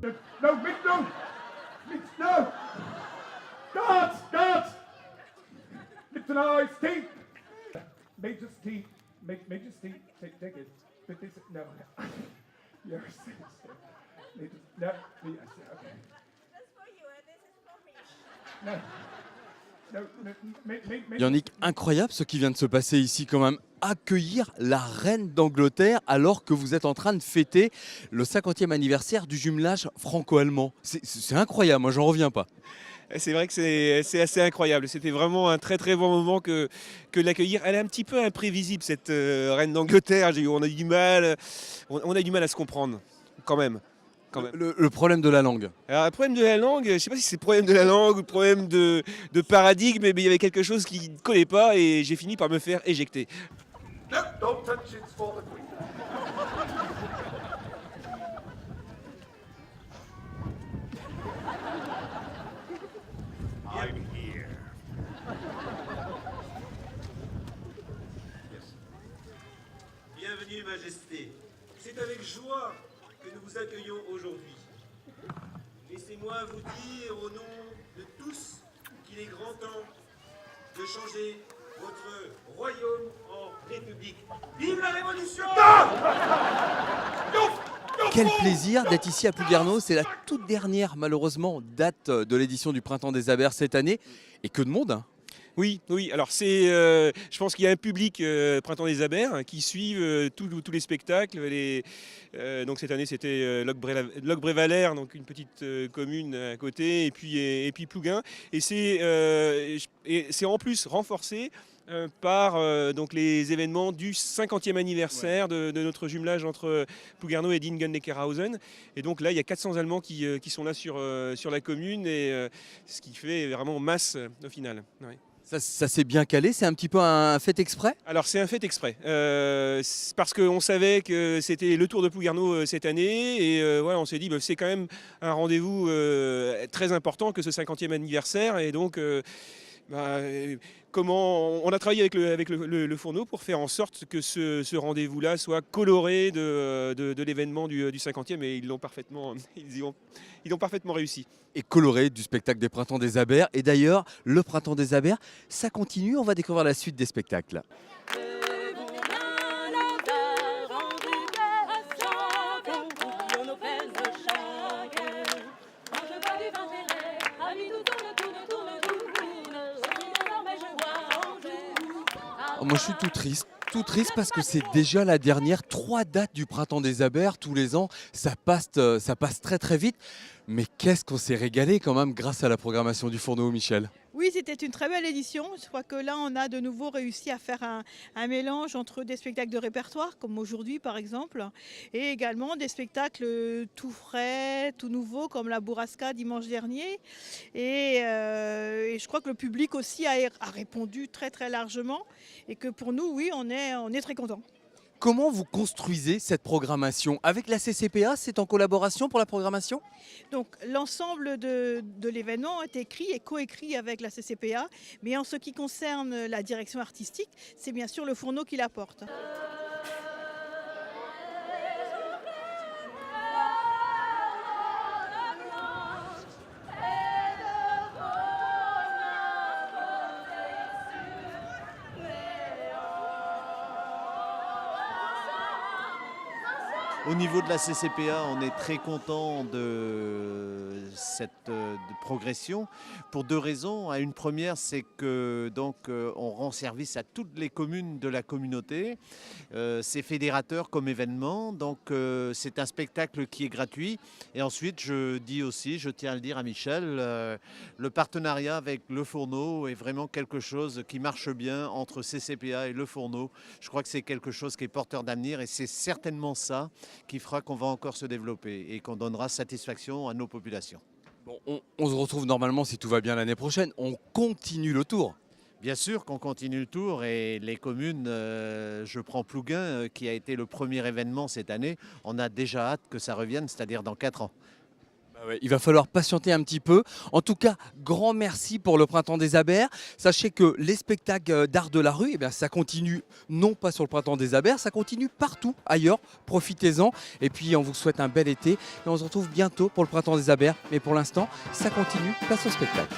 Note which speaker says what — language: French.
Speaker 1: No, Mittel! No! Guards! Guards! Lipton eyes, teeth! Major's teeth. Major's teeth. Take it. But this, no. You're a sister. Major's, no, yes, okay.
Speaker 2: That's for you, and this is for me.
Speaker 1: No.
Speaker 3: Yannick, incroyable ce qui vient de se passer ici quand même. Accueillir la reine d'Angleterre alors que vous êtes en train de fêter le 50e anniversaire du jumelage franco-allemand. C'est incroyable, moi j'en reviens pas.
Speaker 4: C'est vrai que c'est assez incroyable. C'était vraiment un très très bon moment que l'accueillir. Elle est un petit peu imprévisible cette reine d'Angleterre. On a eu du mal, on a du mal à se comprendre quand même.
Speaker 3: Le problème de la langue.
Speaker 4: Alors, le problème de la langue, je ne sais pas si c'est le problème de la langue ou le problème de paradigme, mais il y avait quelque chose qui ne collait pas et j'ai fini par me faire éjecter.
Speaker 1: No, don't touch it, it's for the Queen.
Speaker 5: I'm here.
Speaker 6: Bienvenue, Majesté. C'est avec joie que nous vous accueillons aujourd'hui. Laissez-moi vous dire au nom de tous qu'il est grand temps de changer votre royaume en république. Vive la Révolution!
Speaker 3: Quel plaisir d'être ici à Plouguerneau. C'est la toute dernière, malheureusement, date de l'édition du Printemps des Abers cette année. Et que de monde, hein.
Speaker 4: Oui, alors je pense qu'il y a un public Printemps des Abers qui suivent tous les spectacles. Donc cette année c'était Locbrévalère, donc une petite commune à côté, et puis Plouguin. Et c'est en plus renforcé par donc les événements du 50e anniversaire de notre jumelage entre Plouguerneau et Dingen-Neckarhausen. Et donc là, il y a 400 Allemands qui sont là sur la commune, et ce qui fait vraiment masse au final. Ouais.
Speaker 3: Ça s'est bien calé, c'est un petit peu un fait exprès?
Speaker 4: Alors c'est un fait exprès, c'est parce qu'on savait que c'était le Tour de Plouguerneau cette année, et voilà, on s'est dit c'est quand même un rendez-vous très important que ce 50e anniversaire, et donc comment on a travaillé avec le fourneau pour faire en sorte que ce rendez-vous-là soit coloré de l'événement du 50e, et ils y ont parfaitement réussi.
Speaker 3: Et coloré du spectacle des Printemps des Abers. Et d'ailleurs, le Printemps des Abers, ça continue, on va découvrir la suite des spectacles. Moi je suis tout triste parce que c'est déjà la dernière. 3 dates du Printemps des Abers tous les ans, ça passe très très vite. Mais qu'est-ce qu'on s'est régalé quand même grâce à la programmation du Fourneau, Michel.
Speaker 7: Oui, c'était une très belle édition. Je crois que là, on a de nouveau réussi à faire un mélange entre des spectacles de répertoire, comme aujourd'hui par exemple, et également des spectacles tout frais, tout nouveaux, comme la Bourrasca dimanche dernier. Et je crois que le public aussi a répondu très très largement, et que pour nous, oui, on est très contents.
Speaker 3: Comment vous construisez cette programmation? Avec la CCPA, c'est en collaboration pour la programmation?
Speaker 7: Donc l'ensemble de l'événement est écrit et coécrit avec la CCPA, mais en ce qui concerne la direction artistique, c'est bien sûr le Fourneau qui l'apporte.
Speaker 8: Au niveau de la CCPA, on est très content de cette progression pour 2 raisons. Une première, c'est que on rend service à toutes les communes de la communauté. C'est fédérateur comme événement, donc c'est un spectacle qui est gratuit. Et ensuite, je tiens à le dire à Michel, le partenariat avec Le Fourneau est vraiment quelque chose qui marche bien entre CCPA et Le Fourneau. Je crois que c'est quelque chose qui est porteur d'avenir, et c'est certainement ça qui fera qu'on va encore se développer et qu'on donnera satisfaction à nos populations.
Speaker 3: Bon, on se retrouve normalement, si tout va bien, l'année prochaine. On continue le tour.
Speaker 8: Bien sûr qu'on continue le tour, et les communes, je prends Plouguin qui a été le premier événement cette année, on a déjà hâte que ça revienne, c'est-à-dire dans 4 ans.
Speaker 3: Bah Ah ouais, il va falloir patienter un petit peu. En tout cas, grand merci pour le Printemps des Abers. Sachez que les spectacles d'art de la rue, eh bien, ça continue non pas sur le Printemps des Abers, ça continue partout ailleurs. Profitez-en. Et puis, on vous souhaite un bel été. Et on se retrouve bientôt pour le Printemps des Abers. Mais pour l'instant, ça continue. Place au spectacle.